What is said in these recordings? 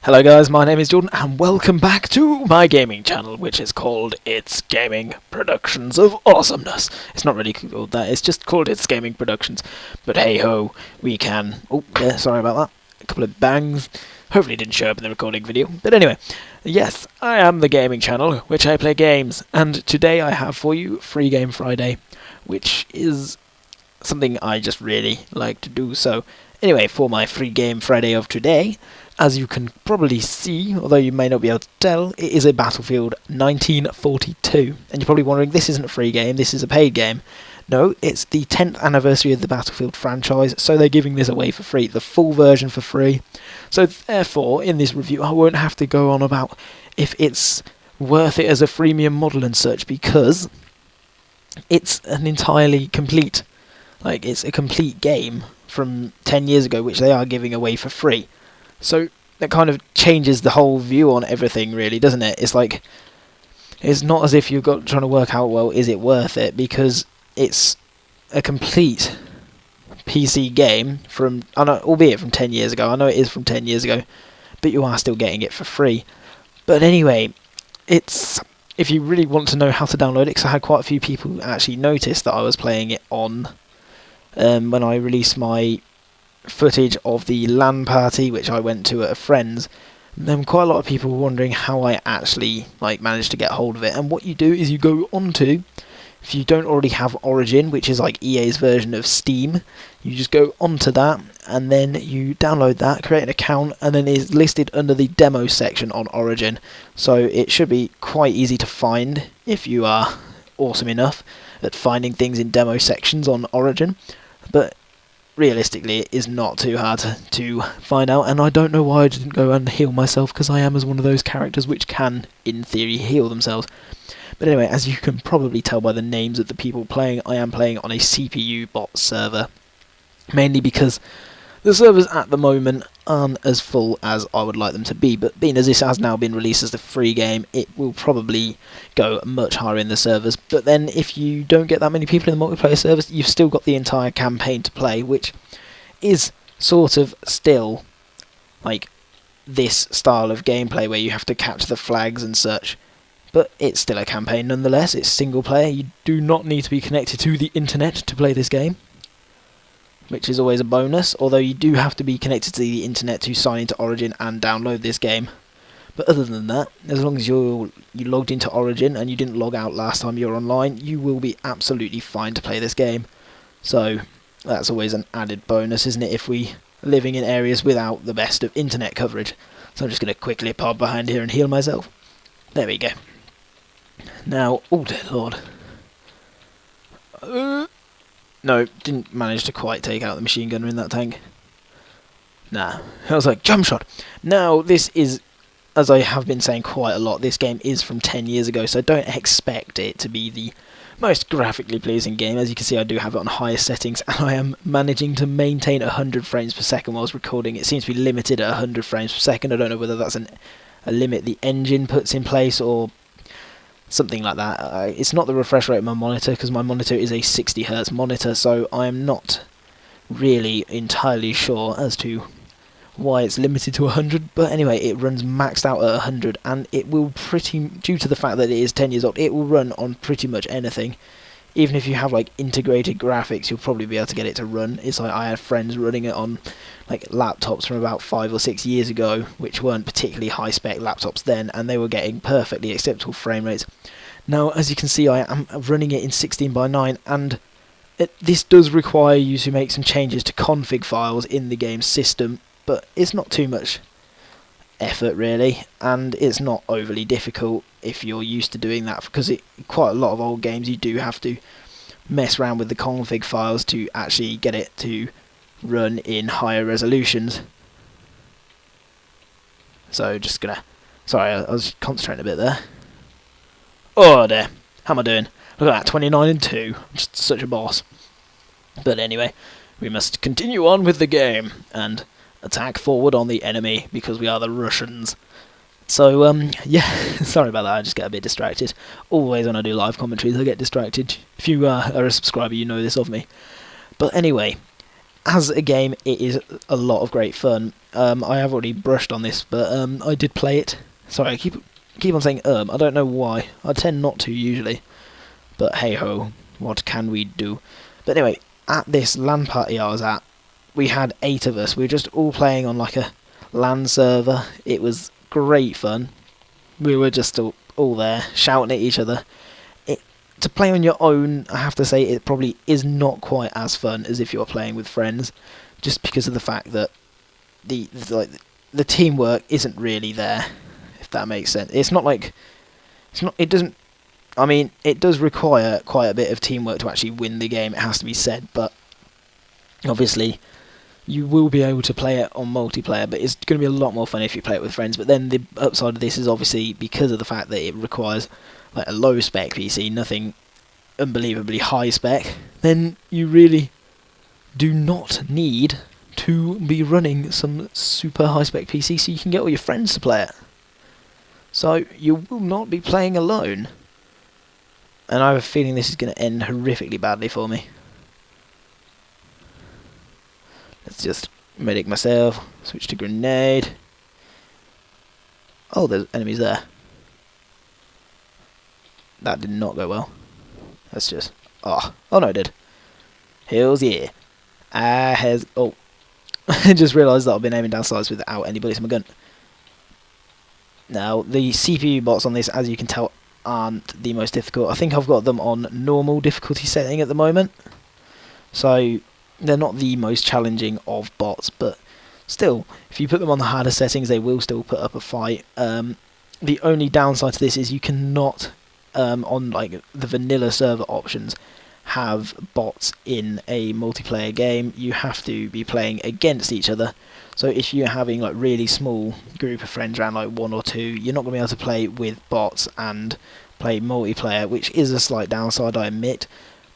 Hello guys, my name is Jordan and welcome back to my gaming channel, which is called It's Gaming Productions of Awesomeness. It's not really called that, it's just called It's Gaming Productions. But hey ho, we can... Oh, yeah, sorry about that. A couple of bangs. Hopefully it didn't show up in the recording video. But anyway, yes, I am the gaming channel, which I play games. And today I have for you Free Game Friday, which is something I just really like to do. So anyway, for my Free Game Friday of today, as you can probably see, although you may not be able to tell, it is a Battlefield 1942. And you're probably wondering, this isn't a free game, this is a paid game. No, it's the 10th anniversary of the Battlefield franchise, so they're giving this away for free, the full version for free. So therefore, in this review, I won't have to go on about if it's worth it as a freemium model and such, because it's an entirely complete, it's a complete game from 10 years ago, which they are giving away for free. So that kind of changes the whole view on everything, really, doesn't it? It's like, it's not as if you're trying to work out, well, is it worth it? Because it's a complete PC game from, I know, albeit from 10 years ago. I know it is from 10 years ago, but you are still getting it for free. But anyway, it's, if you really want to know how to download it, because I had quite a few people actually notice that I was playing it on when I released my footage of the LAN party which I went to at a friend's. Then quite a lot of people were wondering how I actually managed to get hold of it. And what you do is you go onto, if you don't already have Origin, which is like EA's version of Steam, you just go onto that and then you download that, create an account, and then it's listed under the demo section on Origin. So it should be quite easy to find if you are awesome enough at finding things in demo sections on Origin. But realistically, it is not too hard to find out, and I don't know why I didn't go and heal myself, because I am as one of those characters which can, in theory, heal themselves. But anyway, as you can probably tell by the names of the people playing, I am playing on a CPU bot server, mainly because the servers at the moment aren't as full as I would like them to be, but being as this has now been released as the free game, it will probably go much higher in the servers. But then if you don't get that many people in the multiplayer servers, you've still got the entire campaign to play, which is sort of still like this style of gameplay where you have to catch the flags and such. But it's still a campaign nonetheless. It's single player. You do not need to be connected to the internet to play this game, which is always a bonus, although you do have to be connected to the internet to sign into Origin and download this game. But other than that, as long as you logged into Origin and you didn't log out last time you were online, you will be absolutely fine to play this game. So that's always an added bonus, isn't it, if we are living in areas without the best of internet coverage. So I'm just going to quickly pop behind here and heal myself. There we go. Now, oh dear lord. No, didn't manage to quite take out the machine gunner in that tank. Nah, I was like, jump shot. Now, this is, as I have been saying quite a lot, this game is from 10 years ago, so don't expect it to be the most graphically pleasing game. As you can see, I do have it on highest settings, and I am managing to maintain 100 frames per second whilst recording. It seems to be limited at 100 frames per second. I don't know whether that's a limit the engine puts in place or something like that. It's not the refresh rate of my monitor, because my monitor is a 60Hz monitor, so I am not really entirely sure as to why it's limited to 100, but anyway, it runs maxed out at 100, and it will due to the fact that it is 10 years old, it will run on pretty much anything. Even if you have integrated graphics, you'll probably be able to get it to run. It's like I had friends running it on laptops from about 5 or 6 years ago, which weren't particularly high spec laptops then, and they were getting perfectly acceptable frame rates. Now, as you can see, I am running it in 16:9, and this does require you to make some changes to config files in the game system, but it's not too much effort really, and it's not overly difficult if you're used to doing that, because quite a lot of old games you do have to mess around with the config files to actually get it to run in higher resolutions. So just gonna, sorry, I was concentrating a bit there. Oh dear, how am I doing? Look at that, 29 and 2, I'm just such a boss. But anyway, we must continue on with the game and attack forward on the enemy, because we are the Russians. So, yeah, sorry about that, I just get a bit distracted. Always when I do live commentaries I get distracted. If you are a subscriber, you know this of me. But anyway, as a game, it is a lot of great fun. I have already brushed on this, but I did play it. Sorry, I keep on saying I don't know why. I tend not to usually, but hey ho, what can we do? But anyway, at this LAN party I was at, we had 8 of us. We were just all playing on like a LAN server. It was great fun. We were just all there shouting at each other. To play on your own, I have to say, it probably is not quite as fun as if you're playing with friends, just because of the fact that the teamwork isn't really there, if that makes sense. It's not like it doesn't. I mean, it does require quite a bit of teamwork to actually win the game. It has to be said, but obviously you will be able to play it on multiplayer, but it's going to be a lot more fun if you play it with friends. But then the upside of this is obviously because of the fact that it requires like a low spec PC, nothing unbelievably high spec, then you really do not need to be running some super high spec PC so you can get all your friends to play it. So you will not be playing alone. And I have a feeling this is going to end horrifically badly for me. Let's just medic myself, switch to grenade. Oh, there's enemies there. That did not go well. Let's just... Oh no, it did. Hills, yeah. Oh. I just realised that I've been aiming down sights without any bullets in my gun. Now, the CPU bots on this, as you can tell, aren't the most difficult. I think I've got them on normal difficulty setting at the moment. So, they're not the most challenging of bots, but still, if you put them on the harder settings, they will still put up a fight. The only downside to this is you cannot... on like the vanilla server options, have bots in a multiplayer game. You have to be playing against each other. So if you're having like really small group of friends around like 1 or 2, you're not going to be able to play with bots and play multiplayer, which is a slight downside, I admit,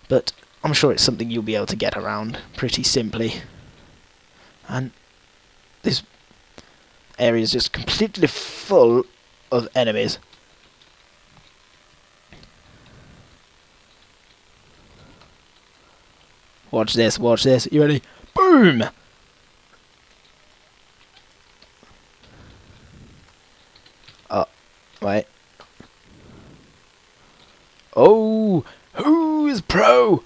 but I'm sure it's something you'll be able to get around pretty simply. And this area is just completely full of enemies. Watch this, watch this. You ready? Boom! Oh, wait. Oh, who's pro?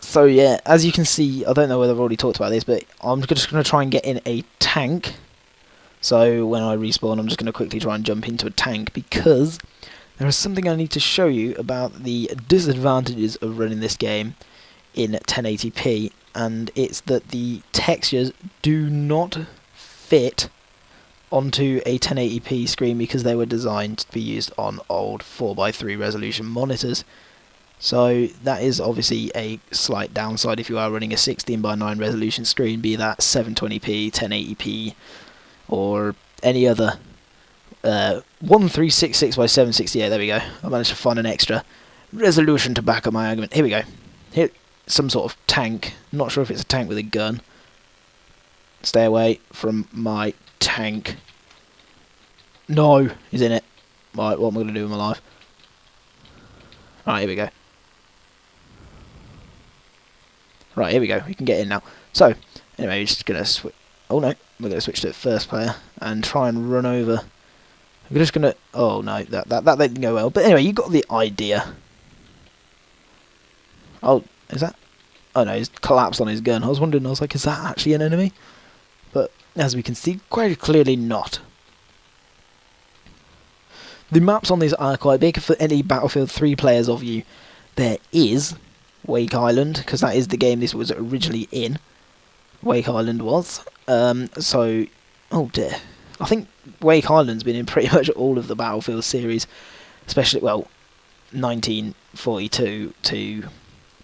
So yeah, as you can see, I don't know whether I've already talked about this, but I'm just going to try and get in a tank. So when I respawn, I'm just going to quickly try and jump into a tank, because there is something I need to show you about the disadvantages of running this game in 1080p, and it's that the textures do not fit onto a 1080p screen because they were designed to be used on old 4x3 resolution monitors. So that is obviously a slight downside if you are running a 16:9 resolution screen, be that 720p, 1080p, or any other 1366x768. There we go. I managed to find an extra resolution to back up my argument. Here we go. Here, some sort of tank. Not sure if it's a tank with a gun. Stay away from my tank. No, he's in it. Right, what am I going to do with my life? Right, here we go. Right, here we go. We can get in now. So, anyway, we're just going to switch. Oh no, we're going to switch to first player and try and run over. We're just going to. Oh no, that didn't go well. But anyway, you got the idea. Oh, is that? Oh no, he's collapsed on his gun. I was wondering, I was like, is that actually an enemy? But as we can see, quite clearly not. The maps on these are quite big. For any Battlefield 3 players of you, there is Wake Island, because that is the game this was originally in. Wake Island was. So, oh dear. I think Wake Island's been in pretty much all of the Battlefield series, especially, well, 1942 to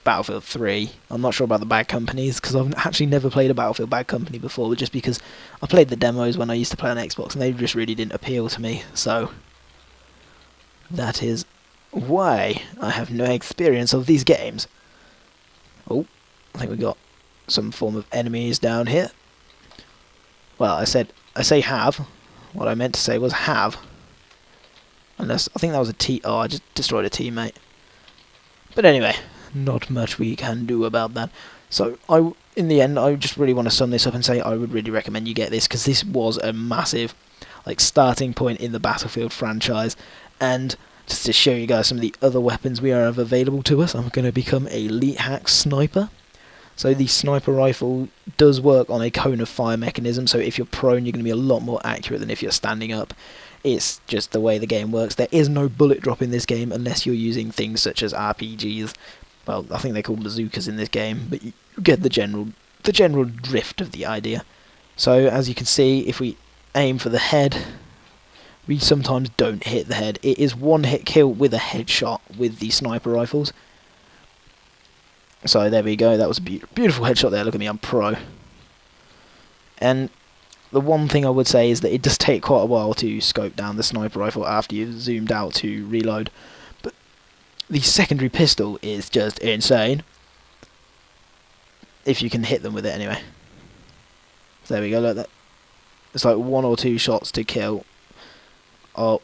Battlefield 3. I'm not sure about the Bad Companies, because I've actually never played a Battlefield Bad Company before, just because I played the demos when I used to play on Xbox, and they just really didn't appeal to me, so that is why I have no experience of these games. Oh, I think we got some form of enemies down here. Well, I say have. What I meant to say was have. Unless, I think that was a oh, I just destroyed a teammate. But anyway, not much we can do about that. So in the end, I just really want to sum this up and say I would really recommend you get this, because this was a massive starting point in the Battlefield franchise. And just to show you guys some of the other weapons we have available to us, I'm going to become a Elite Hack Sniper. So the sniper rifle does work on a cone of fire mechanism, so if you're prone you're going to be a lot more accurate than if you're standing up. It's just the way the game works. There is no bullet drop in this game unless you're using things such as RPGs. Well, I think they're called bazookas in this game, but you get the general drift of the idea. So as you can see, if we aim for the head, we sometimes don't hit the head. It is one hit kill with a headshot with the sniper rifles. So there we go, that was a beautiful headshot there. Look at me, I'm pro. And the one thing I would say is that it does take quite a while to scope down the sniper rifle after you've zoomed out to reload. But the secondary pistol is just insane. If you can hit them with it anyway. So there we go, look, that. It's like 1 or 2 shots to kill. Oh,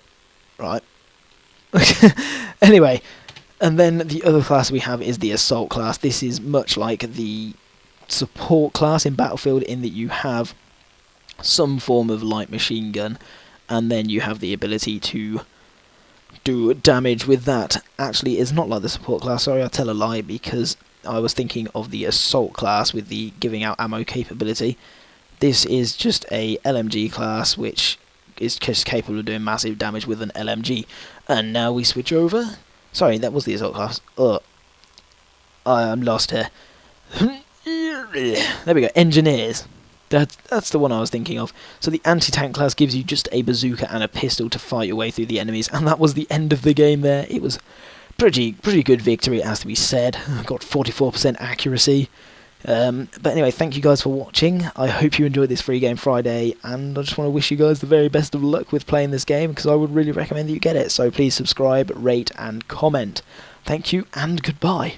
right. Anyway. And then the other class we have is the Assault class. This is much like the Support class in Battlefield in that you have some form of light machine gun, and then you have the ability to do damage with that. Actually, it's not like the Support class, sorry, I tell a lie, because I was thinking of the Assault class with the giving out ammo capability. This is just a LMG class, which is just capable of doing massive damage with an LMG. And now we switch over. Sorry, that was the Assault class. I'm lost here. There we go, Engineers. That's the one I was thinking of. So the anti-tank class gives you just a bazooka and a pistol to fight your way through the enemies, and that was the end of the game there. It was pretty good victory, as to be said. Got 44% accuracy. But anyway, thank you guys for watching. I hope you enjoyed this Free Game Friday, and I just want to wish you guys the very best of luck with playing this game, because I would really recommend that you get it. So please subscribe, rate and comment. Thank you and goodbye.